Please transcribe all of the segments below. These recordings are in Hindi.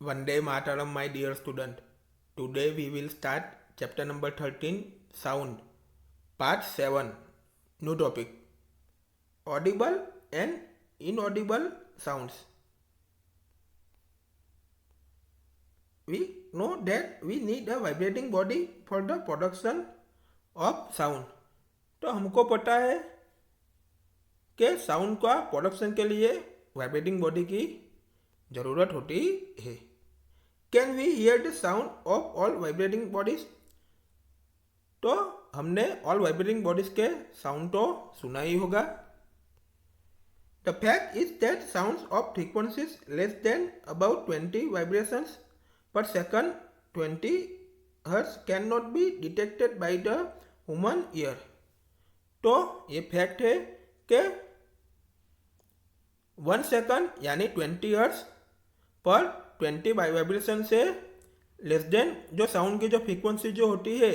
Vande Mataram, my dear student. Today we will start chapter number 13, Sound, part 7. New topic, audible and inaudible sounds. We know that we need a vibrating body for the production of sound. तो हमको पता है कि साउंड का प्रोडक्शन के लिए वाइब्रेटिंग बॉडी की ज़रूरत होती है. Can we hear the sound of all vibrating bodies? तो हमने ऑल वाइब्रेटिंग बॉडीज के साउंड तो सुना ही होगा. The fact is that sounds of frequencies less than about 20 vibrations per second 20 hertz can not be detected by the human ear. तो ये फैक्ट है कि 1 सेकंड यानी 20 हर्ट्ज पर 20 वाइब्रेशन से लेस देन जो साउंड की जो फ्रीक्वेंसी जो होती है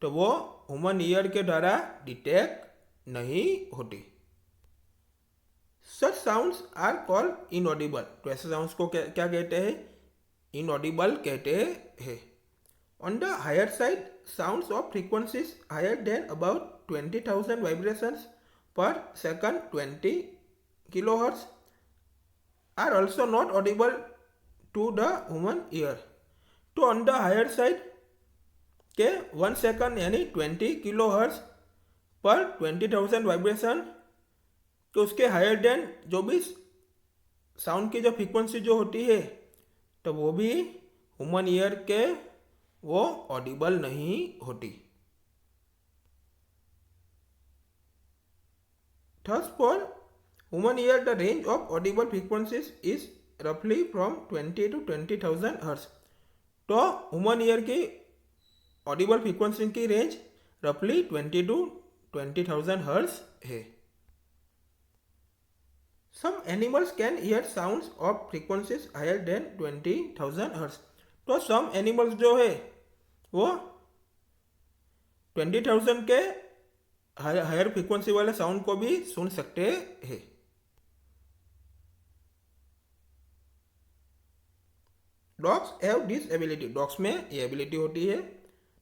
तो वो ह्यूमन ईयर के द्वारा डिटेक्ट नहीं होती. सच साउंड्स आर कॉल्ड इनऑडिबल. तो ऐसे साउंड्स को क्या कहते हैं? इनऑडिबल कहते हैं. On the higher side sounds of frequencies higher than about 20,000 vibrations per second 20 kilohertz are also not audible to the human ear. तो on the higher side के 1 सेकंड यानी 20 किलो हर्ट्ज पर 20,000 वाइब्रेशन तो उसके हायर देन जो भी साउंड की जो फ्रीक्वेंसी जो होती है तो वो भी ह्यूमन ईयर के वो ऑडिबल नहीं होती. थर्स for human ear the range of audible frequencies is roughly from 20 to 20,000 hertz. तो ह्यूमन ईयर की ऑडिबल फ्रीक्वेंसी की रेंज रफली 20 to 20,000 हर्ट्ज है. Some animals can hear sounds of frequencies higher than 20,000 hertz. तो सम एनिमल्स जो है वो 20,000 के हायर फ्रीक्वेंसी वाले साउंड को भी सुन सकते हैं. Dogs have this ability. Dogs में ये एबिलिटी होती है.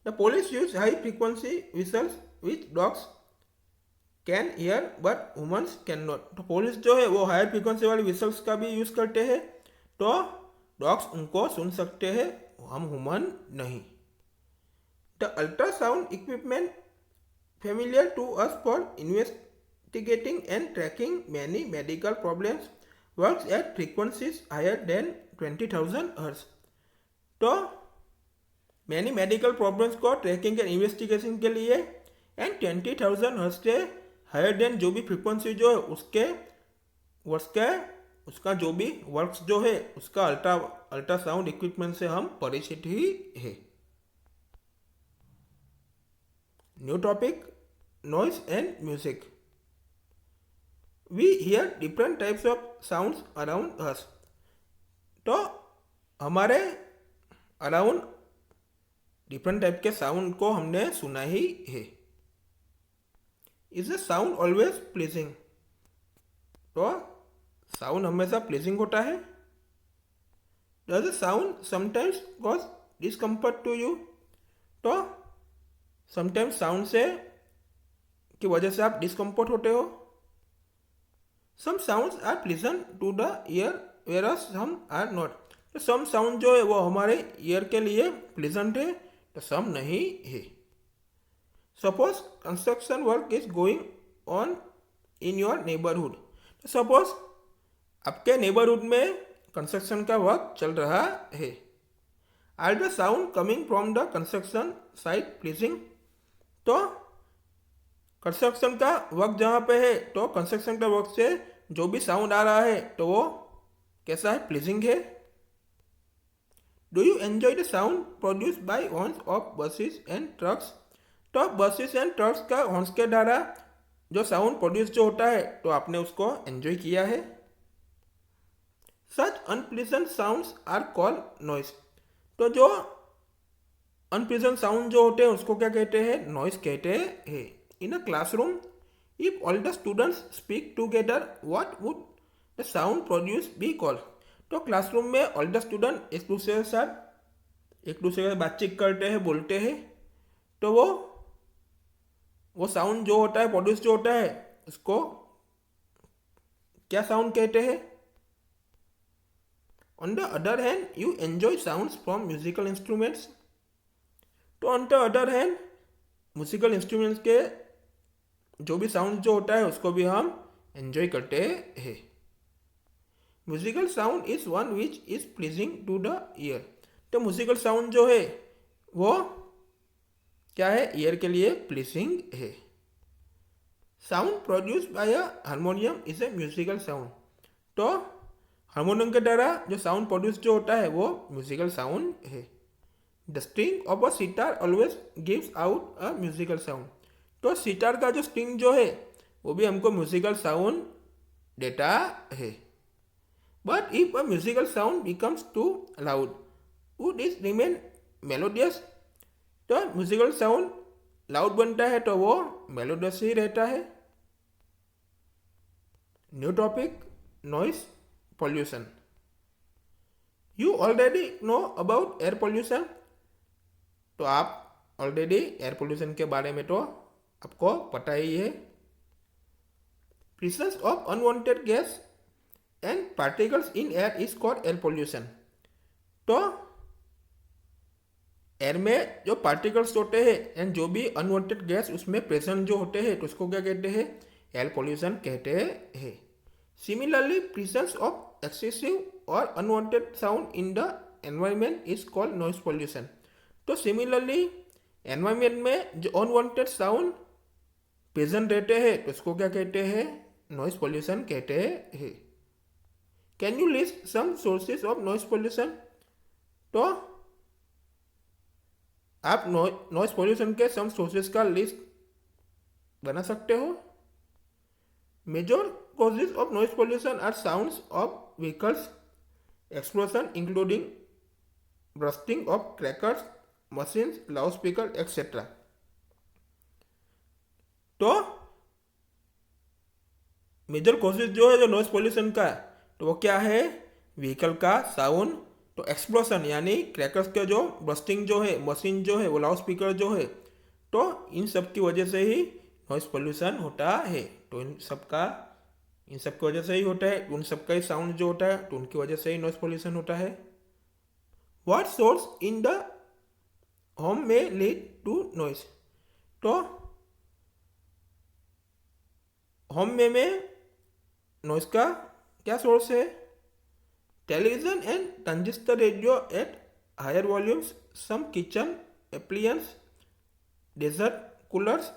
The police use high frequency whistles which dogs can hear but humans can not. तो पुलिस जो है वो हायर फ्रीक्वेंसी वाले विसल्स का भी यूज करते हैं तो डॉग्स उनको सुन सकते हैं, हम ह्यूमन नहीं. The ultrasound equipment familiar to us for investigating and tracking many medical problems works at frequencies higher than 20,000 hertz. तो many medical problems को ट्रैकिंग एंड इन्वेस्टिगेशन के लिए एंड 20,000 हर्ट्ज से हायर देन जो भी फ्रीक्वेंसी जो है उसका जो भी वर्क्स जो है उसका अल्ट्रासाउंड इक्विपमेंट से हम परिचित ही है. New topic, noise and music. We hear different types of sounds around us. तो हमारे अराउंड डिफरेंट टाइप के साउंड को हमने सुना ही है. Is the sound always pleasing? तो साउंड हमेशा प्लीजिंग होता है. Does the sound sometimes cause discomfort to you? तो समटाइम्स साउंड से की वजह से आप डिस्कम्फर्ट होते हो. Some sounds are pleasant to the ear whereas some are not. तो सम साउंड जो है वो हमारे ईयर के लिए प्लीजेंट है तो सम नहीं है. Suppose construction work is going on in your neighbourhood. तो सपोज आपके नेबरहुड में कंस्ट्रक्शन का वर्क चल रहा है. Are the sound coming from the construction site pleasing? तो कंस्ट्रक्शन का वर्क जहाँ पे है तो कंस्ट्रक्शन का वर्क से जो भी साउंड आ रहा है तो वो कैसा है? प्लीजिंग है. Do you enjoy the sound produce by horns of buses and trucks? तो बसेस एंड ट्रक्स का हॉर्न्स के द्वारा जो साउंड प्रोड्यूस जो होता है तो आपने उसको एंजॉय किया है. Such unpleasant sounds are called noise. तो जो अनप्लीजेंट साउंड जो होते हैं उसको क्या कहते हैं? नॉइस कहते हैं. In a classroom, if all the students speak together, what would the sound produced be called? तो क्लासरूम में ऑल द स्टूडेंट एक दूसरे के साथ बातचीत करते हैं, बोलते हैं, तो वो साउंड जो होता है, प्रोड्यूस जो होता है, उसको क्या साउंड कहते हैं? On the other hand you enjoy sounds from musical instruments. तो on the other hand musical instruments के जो भी साउंड जो होता है उसको भी हम एंजॉय करते हैं। Musical sound is one which is pleasing to the ear. तो म्यूजिकल साउंड जो है वो क्या है? ईयर के लिए प्लीजिंग है। Sound produce by a harmonium is a musical sound. तो हारमोनियम के द्वारा जो साउंड प्रोड्यूस जो होता है वो म्यूजिकल साउंड है। The string of a sitar always gives out a musical sound. तो सितार का जो स्ट्रिंग जो है वो भी हमको म्यूजिकल साउंड देता है। But if a musical sound becomes too loud would it remain melodious. तो म्यूजिकल साउंड लाउड बनता है तो वो मेलोडियस ही रहता है। New topic, noise pollution. You already know about air pollution. तो आप ऑलरेडी एयर पोल्यूशन के बारे में तो आपको पता ही है। Presence of unwanted gas and particles in air is called air pollution. तो एयर में जो पार्टिकल्स होते हैं एंड जो भी अनवांटेड गैस उसमें प्रेजेंट जो होते हैं तो उसको क्या कहते हैं? एयर पोल्यूशन कहते हैं। सिमिलरली प्रेजेंस ऑफ एक्सेसिव और unwanted sound in the environment is called noise pollution. तो सिमिलरली एनवायरमेंट में जो अनवांटेड साउंड प्रेजेंट रहते हैं तो उसको क्या कहते हैं? नॉइस पोल्यूशन कहते हैं। Can you list some sources of noise pollution? तो आप नॉइस पोल्यूशन के सम सोर्सेज का लिस्ट बना सकते हो। Major causes of noise pollution are sounds of vehicles, explosion including bursting of crackers, machines, loud speaker etcetera. तो मेजर कॉजेज जो है जो नॉइस पोल्यूशन का, तो वो क्या है? व्हीकल का साउंड, तो एक्सप्लोजन यानी क्रैकर्स के जो बर्स्टिंग जो है, मशीन जो है, वो लाउड स्पीकर जो है, तो इन सब की वजह से ही नॉइस पोल्यूशन होता है। तो इन सब की वजह से ही होता है, उन सब का ही साउंड जो होता है तो उनकी वजह से ही नॉइस पोल्यूशन होता है। What source in the home may lead to noise. तो होम में नॉइस का क्या सोर्स है? Television and transistor radio at higher volumes, some kitchen appliances, desert coolers,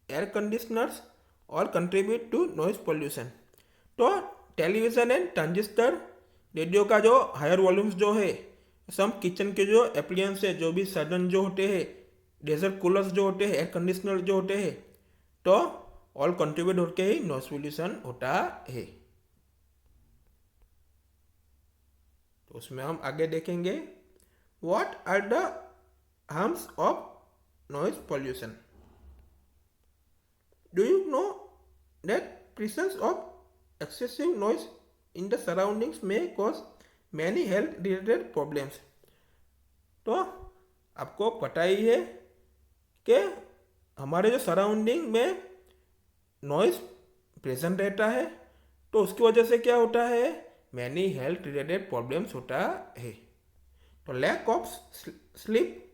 air conditioners all contribute to noise pollution. तो टेलीविजन एंड ट्रांजिस्टर रेडियो का जो हायर वॉल्यूम्स जो है, सम किचन के जो एप्लियंस है, जो भी साधन जो होते हैं, डेजर्ट कूलर्स जो होते हैं, एयर कंडीशनर जो होते हैं, तो ऑल कंट्रीब्यूट होकर ही नॉइस पोल्यूशन होता है। तो उसमें हम आगे देखेंगे what are the harms of noise pollution. Do you know that presence of excessive noise in the surroundings में cause many health related problems. तो आपको पता ही है कि हमारे जो सराउंडिंग में नॉइस प्रेजेंट रहता है तो उसकी वजह से क्या होता है? मैनी हेल्थ रिलेटेड प्रॉब्लम्स होता है। तो लैक ऑफ स्लीप,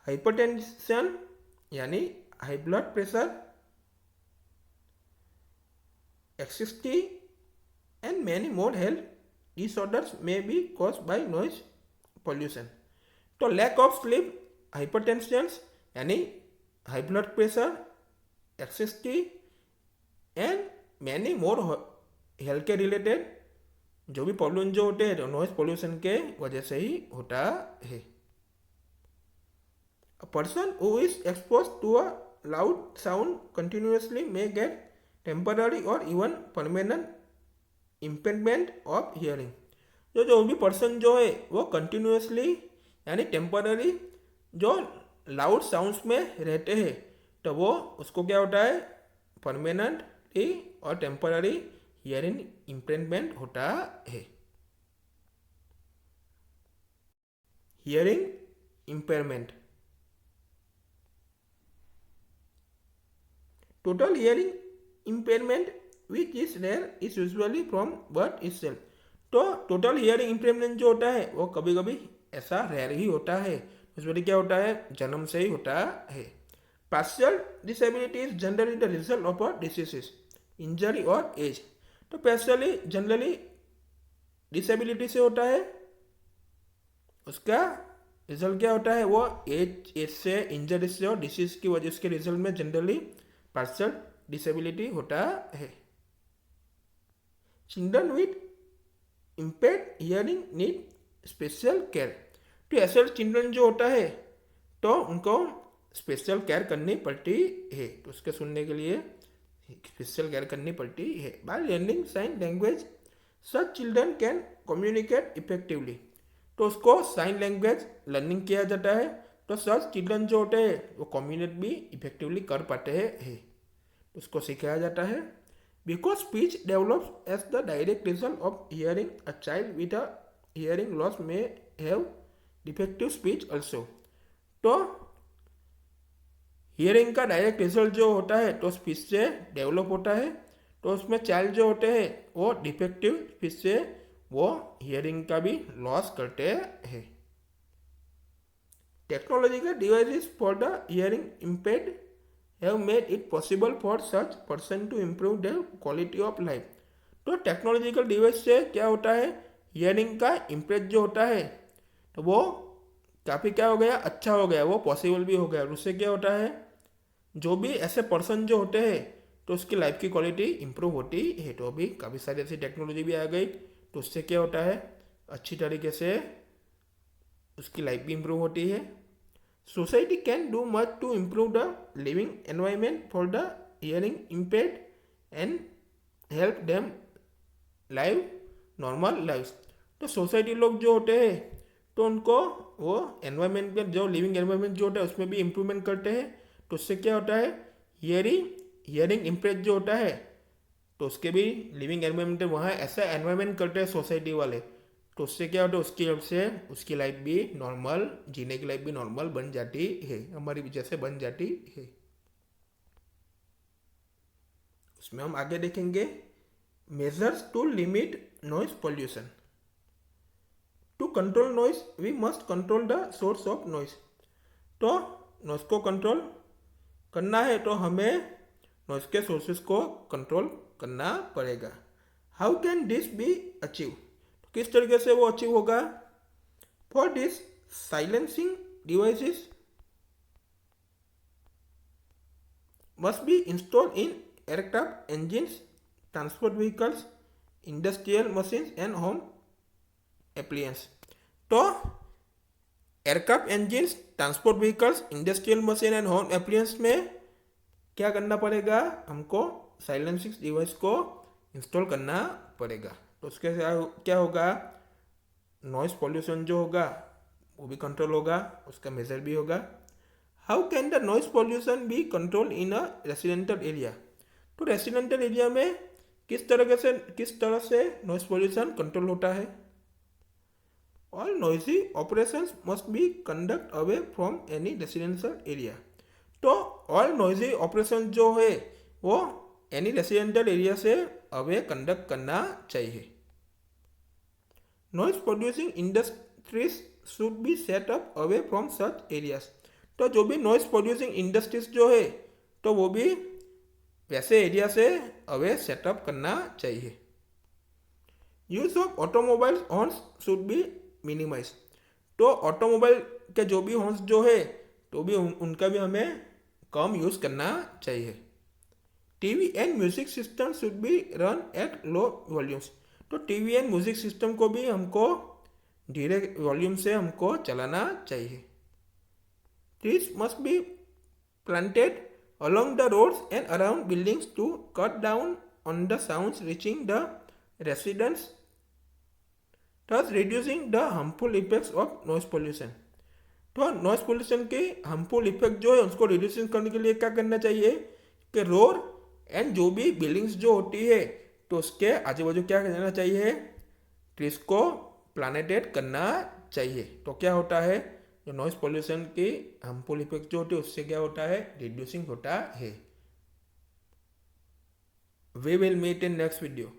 हाइपरटेंशन यानी high blood pressure, anxiety and many more health disorders may be caused by noise pollution. तो lack of sleep, hypertension यानी high blood pressure, anxiety and many more health के related जो भी प्रॉब्लम जो होते हैं नॉइस पोल्यूशन के वजह से ही होता है। A person who is exposed to a loud sound continuously may get temporary or even permanent impairment of hearing. जो भी पर्सन जो है वो कंटिन्यूसली यानी टेम्पररी जो लाउड साउंड्स में रहते हैं तो वो उसको क्या होता है? परमानेंटली और टेम्पररी हियरिंग इम्पेयरमेंट होता है। Hearing impairment. Total hearing impairment which is rear is usually from birth itself। तो टोटल हियरिंग इम्पेयरमेंट जो होता है वो कभी कभी ऐसा रेयर ही होता है। यूजुअली क्या होता है, जन्म से ही होता है। Partial disability is generally the result of a disease, injury और एज। तो पार्शियली जनरली डिसेबिलिटी से होता है, उसका रिजल्ट क्या होता है, वो एज से, इंजरी से और डिसीज की वजह से रिजल्ट में जनरली पार्शियल डिसेबिलिटी होता है। Children with impaired hearing need special care. तो ऐसे चिल्ड्रन जो होता है तो उनको स्पेशल केयर करनी पड़ती है, तो उसके सुनने के लिए स्पेशल केयर करनी पड़ती है। By learning sign language such children can communicate effectively. तो उसको साइन लैंग्वेज लर्निंग किया जाता है, तो सच चिल्ड्रन जो होते हैं वो कम्युनिकेट भी इफेक्टिवली कर पाते हैं, उसको सिखाया जाता है। Because speech develops as the direct result of hearing, a child with a hearing loss may have defective speech also. तो हियरिंग का डायरेक्ट रिजल्ट जो होता है तो स्पीच से डेवलप होता है, तो उसमें चाइल्ड जो होते हैं वो डिफेक्टिव स्पीच से वो हियरिंग का भी लॉस करते हैं। Technological devices for the hearing impaired have made it possible for such person to improve their quality of life. तो टेक्नोलॉजिकल डिवाइस से क्या होता है, हियरिंग का इम्पेयर जो होता है तो वो काफ़ी क्या हो गया, अच्छा हो गया, वो पॉसिबल भी हो गया। और उससे क्या होता है, जो भी ऐसे पर्सन जो होते हैं तो उसकी लाइफ की क्वालिटी इंप्रूव होती है। तो अभी काफ़ी सारी ऐसी टेक्नोलॉजी भी आ गई, तो उससे क्या होता है, अच्छी तरीके से उसकी लाइफ भी इंप्रूव होती है। Society can do much to improve the living environment for the hearing impaired and help them live normal life. तो सोसाइटी लोग जो होते हैं तो उनको वो एनवायरमेंट में, जो लिविंग एनवायरमेंट जो होता है उसमें भी इम्प्रूवमेंट करते हैं। तो उससे क्या होता है, हियरिंग इम्पेयर्ड जो होता है तो उसके भी लिविंग एनवायरमेंट वहाँ ऐसा एनवायरमेंट करते हैं सोसाइटी वाले, तो उससे क्या होता है, उसकी हेल्प से उसकी लाइफ भी नॉर्मल, जीने की लाइफ भी नॉर्मल बन जाती है, हमारी वजह से बन जाती है। उसमें हम आगे देखेंगे measures to limit noise pollution. To control noise we must control the source of noise. तो नॉइज को कंट्रोल करना है तो हमें नॉइज के सोर्सेज को कंट्रोल करना पड़ेगा। How can this be achieve, किस तरीके से वो अचीव होगा। For this silencing devices must be installed in aircraft engines, transport vehicles, industrial machines and home appliances. तो aircraft engines, transport vehicles, industrial machine and home appliances में क्या करना पड़ेगा, हमको साइलेंसिंग डिवाइस को इंस्टॉल करना पड़ेगा। तो उसके क्या होगा, नॉइज पॉल्यूशन जो होगा वो भी कंट्रोल होगा, उसका मेजर भी होगा। How can the noise pollution be control in a residential area. तो रेसिडेंशियल एरिया में किस तरह से नॉइज पॉल्यूशन कंट्रोल होता है। All noisy operations must be conducted away from any residential area। तो all noisy operations जो है वो any residential area से अवे कंडक्ट करना चाहिए। Noise producing industries should be set up away from such areas। तो जो भी noise producing industries जो है तो वो भी वैसे एरिया से अवे सेटअप करना चाहिए। Use of automobile horns should be minimize. तो ऑटोमोबाइल के जो भी हॉर्न्स जो है तो भी उनका भी हमें कम यूज़ करना चाहिए। TV and music system should be run at low volumes. तो टीवी एंड म्यूजिक सिस्टम को भी हमको धीरे वॉल्यूम से हमको चलाना चाहिए। Trees must be planted along the roads and around buildings to cut down on the sounds reaching the residents, thus reducing the harmful effects of noise pollution। तो नॉइज पोल्यूशन के हार्मफुल इफेक्ट जो है उसको रिड्यूसिंग करने के लिए क्या करना चाहिए कि रोड एंड जो भी बिल्डिंग्स जो होती है तो उसके आजू बाजू क्या करना चाहिए, ट्रीज को प्लानेट एड करना चाहिए। तो क्या होता है, जो नॉइस पोल्यूशन की हार्मफुल इफेक्ट जो होती है उससे क्या होता है, रिड्यूसिंग होता है। We will meet in next video.